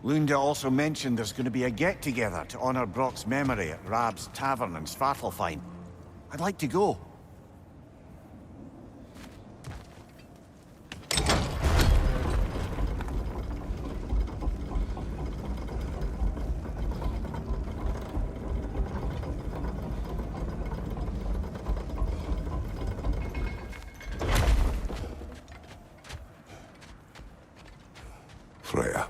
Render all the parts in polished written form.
Lunda also mentioned there's going to be a get-together to honor Brock's memory at Rab's Tavern in Svartalfheim. I'd like to go. Freya,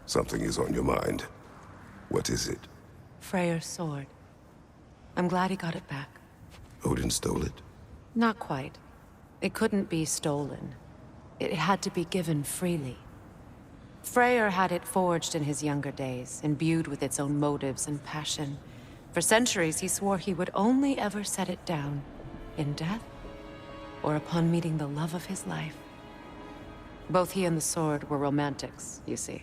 something is on your mind. What is it? Freyr's sword. I'm glad he got it back. Odin stole it? Not quite. It couldn't be stolen. It had to be given freely. Freyr had it forged in his younger days, imbued with its own motives and passion. For centuries, he swore he would only ever set it down in death or upon meeting the love of his life. Both he and the sword were romantics, you see.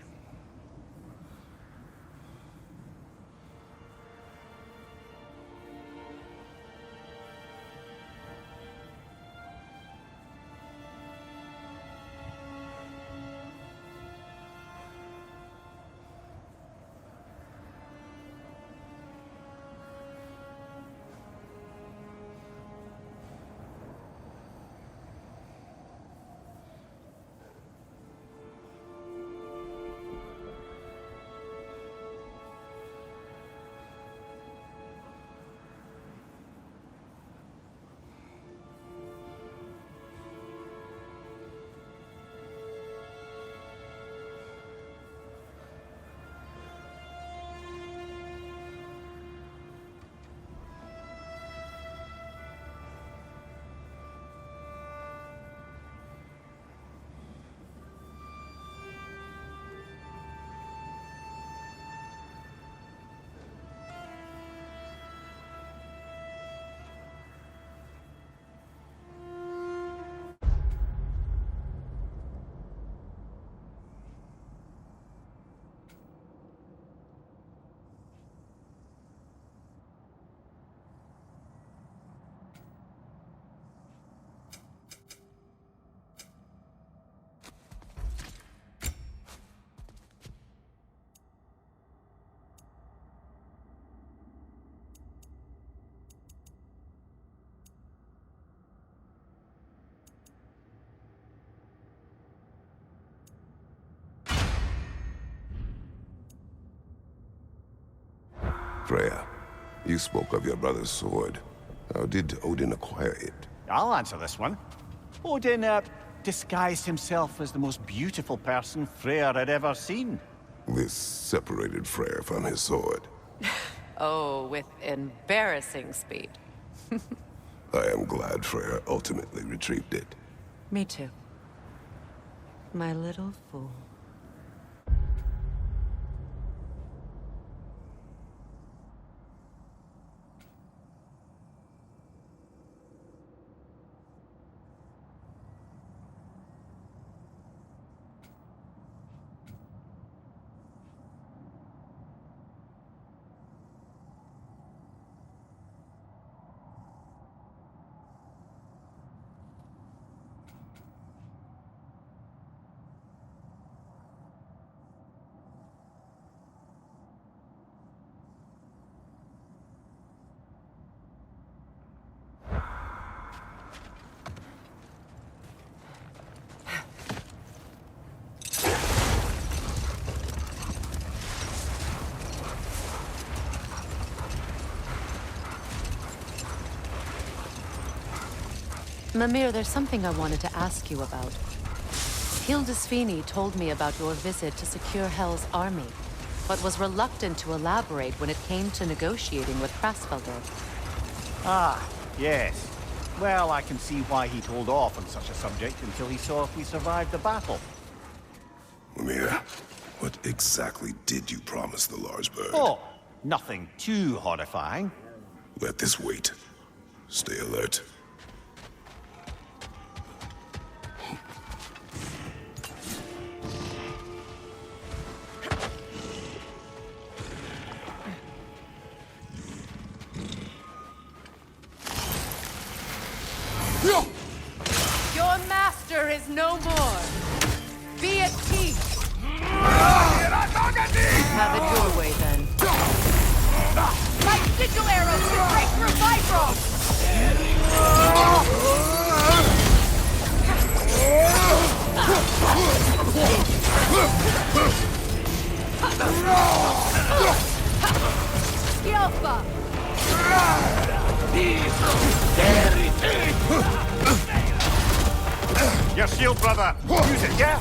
Freya, you spoke of your brother's sword. How did Odin acquire it? I'll answer this one. Odin, disguised himself as the most beautiful person Freyr had ever seen. This separated Freyr from his sword. Oh, with embarrassing speed. I am glad Freyr ultimately retrieved it. Me too. My little fool. Mimir, there's something I wanted to ask you about. Hildisvini told me about your visit to secure Hel's army, but was reluctant to elaborate when it came to negotiating with Krasveldir. Ah, yes. Well, I can see why he'd hold off on such a subject until he saw if we survived the battle. Mimir, what exactly did you promise the large bird? Oh, nothing too horrifying. Let this wait. Stay alert. Your master is no more. Be at peace. Yelpa! Your shield, brother! Use it, yeah?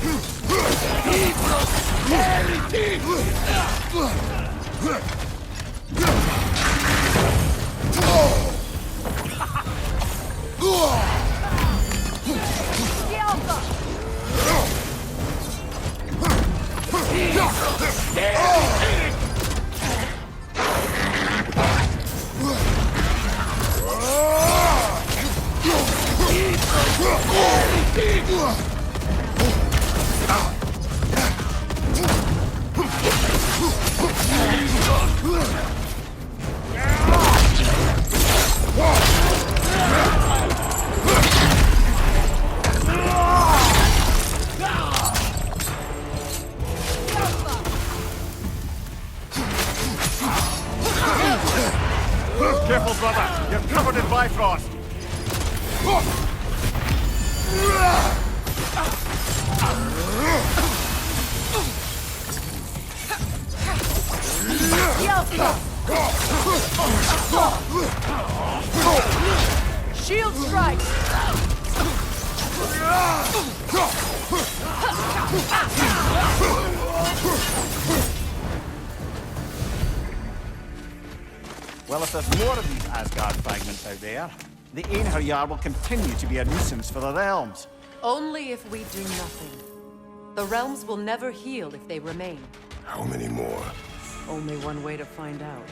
Careful, brother! You're covered in Bifrost! Shield strike! Well, if there's more of these Asgard fragments out there, the Einherjar will continue to be a nuisance for the realms. Only if we do nothing. The realms will never heal if they remain. How many more? Only one way to find out.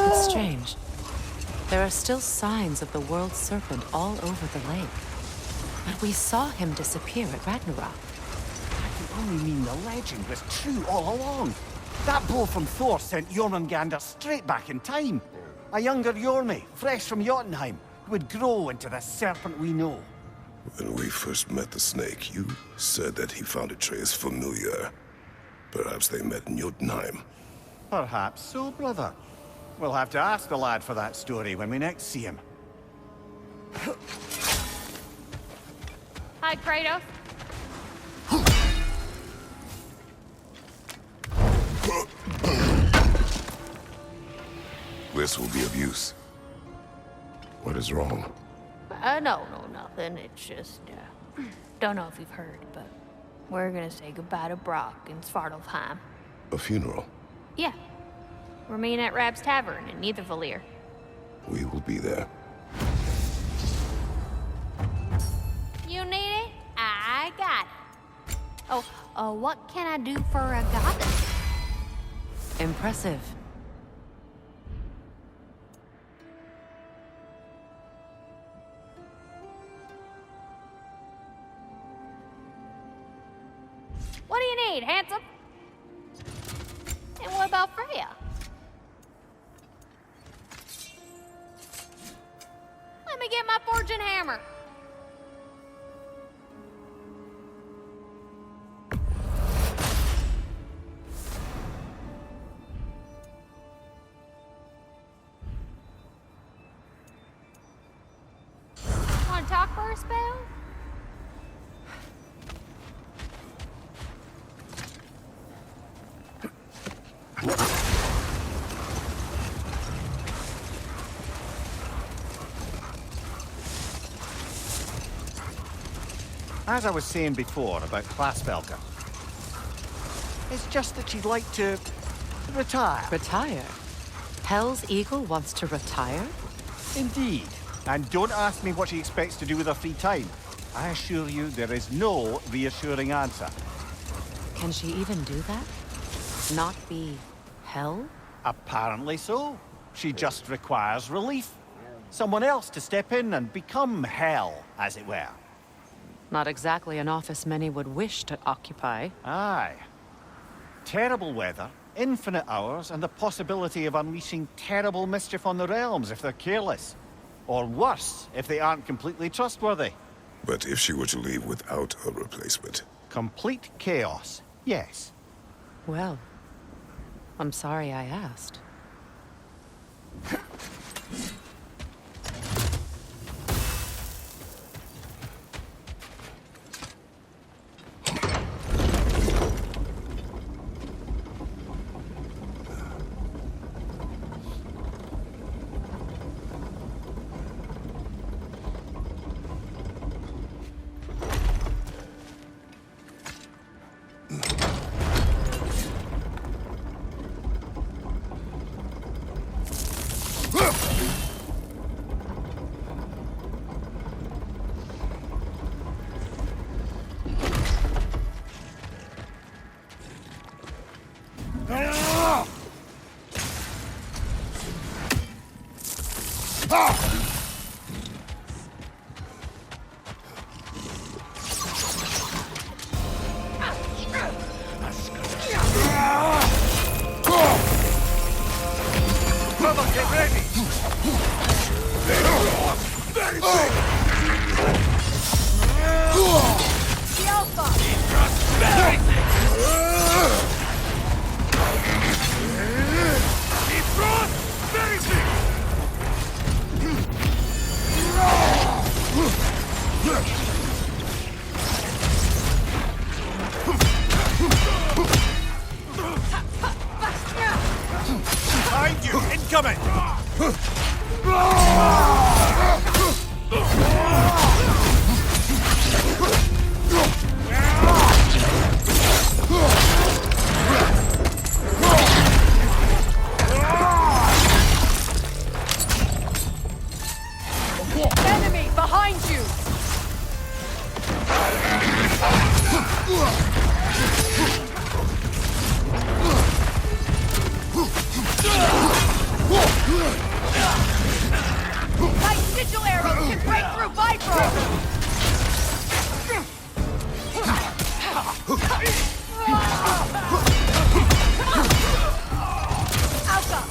It's strange. There are still signs of the world serpent all over the lake. But we saw him disappear at Ragnarök. That can only mean the legend was true all along. That blow from Thor sent Jormungandr straight back in time. A younger Jormi, fresh from Jotunheim, would grow into the serpent we know. When we first met the snake, you said that he found Atreus familiar. Perhaps they met in Jotunheim. Perhaps so, brother. We'll have to ask the lad for that story when we next see him. Hi, Kratos. This will be of use. What is wrong? No, nothing. It's just, don't know if you've heard, but we're gonna say goodbye to Brock in Svartalfheim. A funeral? Yeah. We're meeting at Rab's Tavern in Nidavellir. We will be there. You need it? I got it. Oh, what can I do for a goddess? Impressive. What do you need, handsome? And what about Freya? Let me get my forging hammer. Want to talk for a spell? As I was saying before about Klasvelka, it's just that she'd like to retire. Retire? Hell's Eagle wants to retire? Indeed. And don't ask me what she expects to do with her free time. I assure you there is no reassuring answer. Can she even do that? Not be hell? Apparently so. She just requires relief. Someone else to step in and become hell, as it were. Not exactly an office many would wish to occupy. Aye. Terrible weather, infinite hours, and the possibility of unleashing terrible mischief on the realms if they're careless. Or worse, if they aren't completely trustworthy. But if she were to leave without a replacement? Complete chaos, yes. Well, I'm sorry I asked. Get ready! The Alpha! Behind you! Incoming! Enemy behind you! My sigil arrows can break through Vibro! Alpha!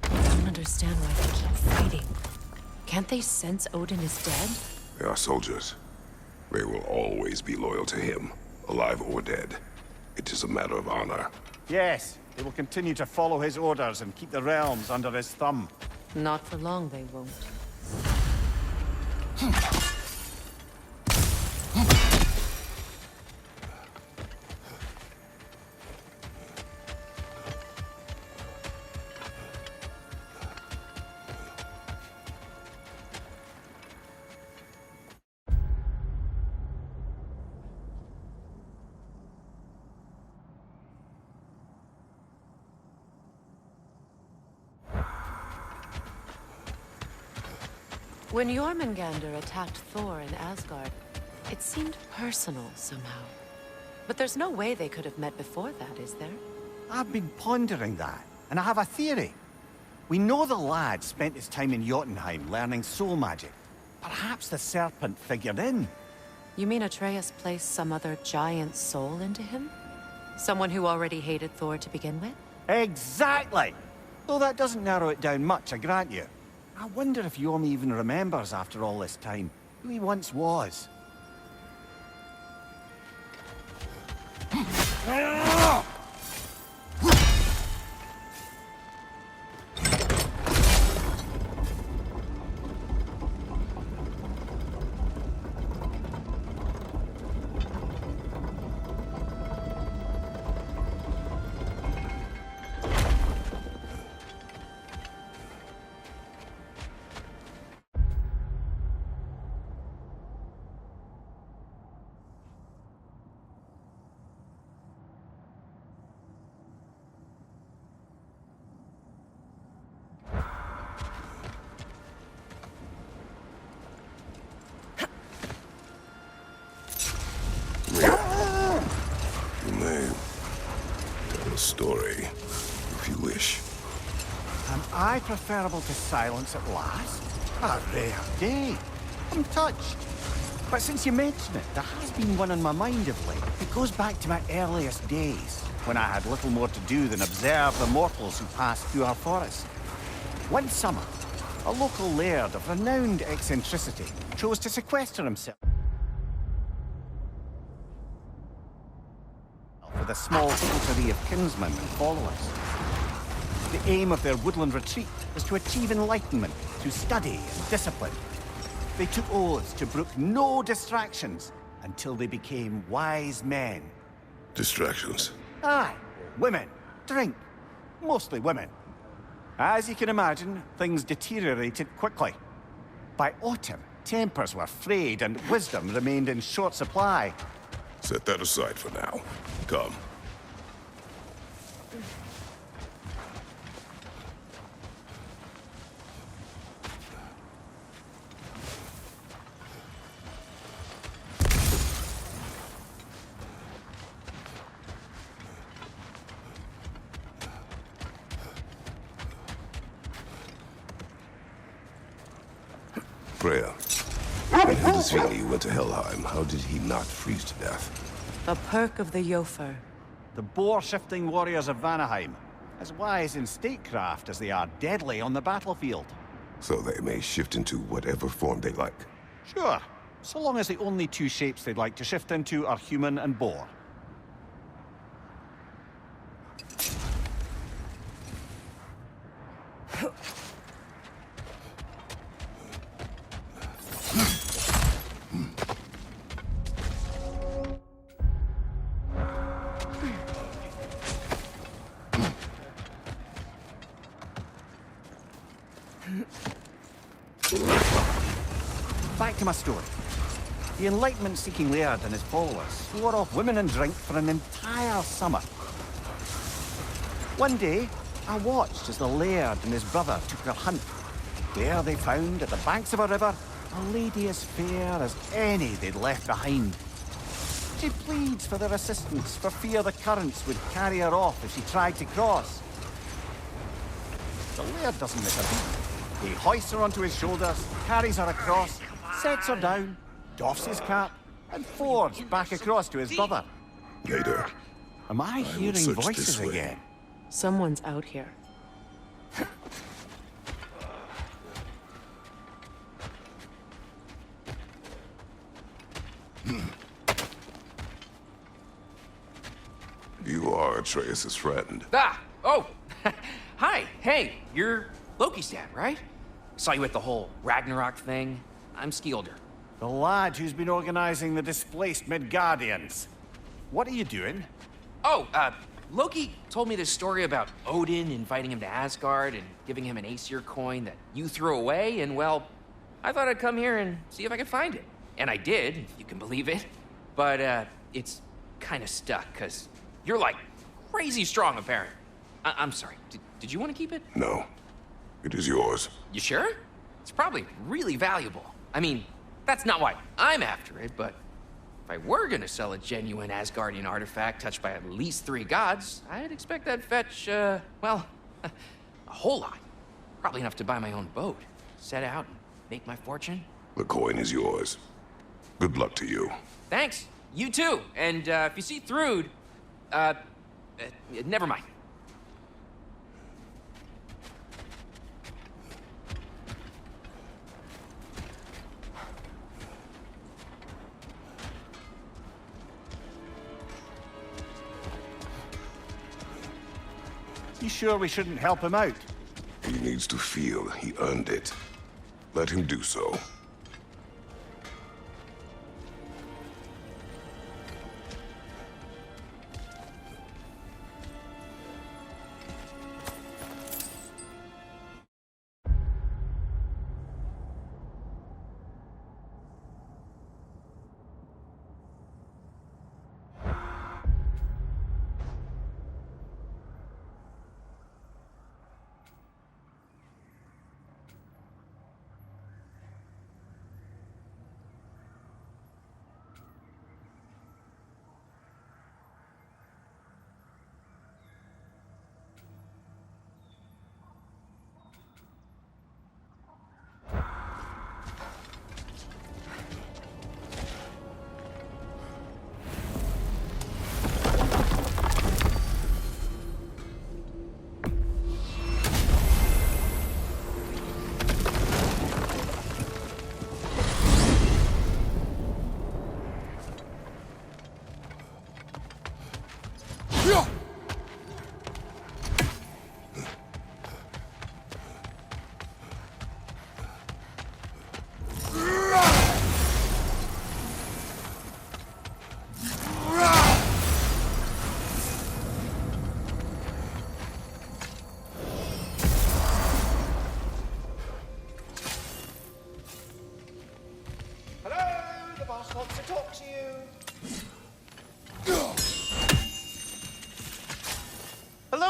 I don't understand why they keep fighting. Can't they sense Odin is dead? They are soldiers. They will always be loyal to him, alive or dead. It is a matter of honor. Yes, they will continue to follow his orders and keep the realms under his thumb. Not for long, they won't. When Jormungandr attacked Thor in Asgard, it seemed personal somehow. But there's no way they could have met before that, is there? I've been pondering that, and I have a theory. We know the lad spent his time in Jotunheim learning soul magic. Perhaps the serpent figured in. You mean Atreus placed some other giant soul into him? Someone who already hated Thor to begin with? Exactly! Though that doesn't narrow it down much, I grant you. I wonder if Yorm even remembers after all this time who he once was. a story, if you wish. Am I preferable to silence at last? A rare day. I'm touched. But since you mention it, there has been one on my mind of late. It goes back to my earliest days, when I had little more to do than observe the mortals who passed through our forest. One summer, a local laird of renowned eccentricity chose to sequester himself with a small coterie of kinsmen and followers. The aim of their woodland retreat was to achieve enlightenment through study and discipline. They took oaths to brook no distractions until they became wise men. Distractions? Aye, women, drink, mostly women. As you can imagine, things deteriorated quickly. By autumn, tempers were frayed and wisdom remained in short supply. Set that aside for now. Come. Freya, when Hildisvini went to Helheim, how did he not freeze to death? A perk of the Jofer. The boar-shifting warriors of Vanaheim, as wise in statecraft as they are deadly on the battlefield. So they may shift into whatever form they like. Sure, so long as the only two shapes they'd like to shift into are human and boar. Back to my story. The Enlightenment-seeking laird and his followers swore off women and drink for an entire summer. One day, I watched as the laird and his brother took their hunt. There they found, at the banks of a river, a lady as fair as any they'd left behind. She pleads for their assistance for fear the currents would carry her off if she tried to cross. The laird doesn't miss a beat. He hoists her onto his shoulders, carries her across, sets her down, doffs his cap, and fords back across to his brother. Later. Am I will hearing search voices this way. again? Someone's out here. You are Atreus' friend. Ah! Oh! Hi! Hey, you're Loki's dad, right? Saw you at the whole Ragnarök thing. I'm Skilder. The lad who's been organizing the displaced Midgardians. What are you doing? Oh, Loki told me this story about Odin inviting him to Asgard and giving him an Aesir coin that you threw away, and well, I thought I'd come here and see if I could find it. And I did, if you can believe it. But, it's kind of stuck, because you're, like, crazy strong, apparently. I'm sorry, did you want to keep it? No. It is yours. You sure? It's probably really valuable. I mean, that's not why I'm after it, but if I were gonna sell a genuine Asgardian artifact touched by at least 3 gods, I'd expect that'd fetch, well, a whole lot. Probably enough to buy my own boat, set out and make my fortune. The coin is yours. Good luck to you. Thanks. You too. And, if you see Thrud, never mind. You sure we shouldn't help him out? He needs to feel he earned it. Let him do so.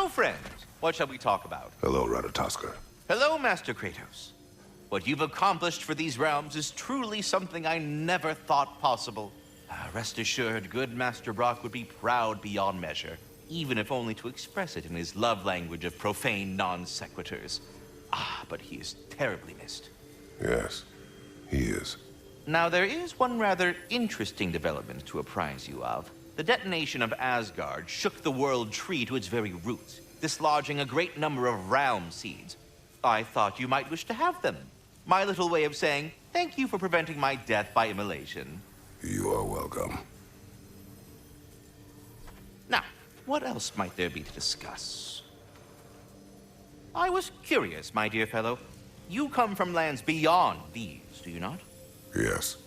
Hello, friends. What shall we talk about? Hello, Ratatoskr. Hello, Master Kratos. What you've accomplished for these realms is truly something I never thought possible. Rest assured, good Master Brock would be proud beyond measure, even if only to express it in his love language of profane non-sequiturs. But he is terribly missed. Yes, he is. Now, there is one rather interesting development to apprise you of. The detonation of Asgard shook the world tree to its very roots, dislodging a great number of realm seeds. I thought you might wish to have them. My little way of saying, thank you for preventing my death by immolation. You are welcome. Now, what else might there be to discuss? I was curious, my dear fellow. You come from lands beyond these, do you not? Yes.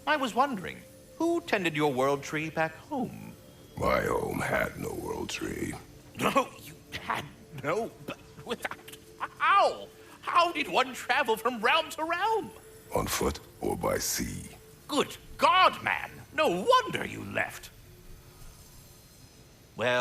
I was wondering, who tended your world tree back home? My home had no world tree. No, you had no, but without... How? How did one travel from realm to realm? On foot or by sea. Good God, man! No wonder you left. Well...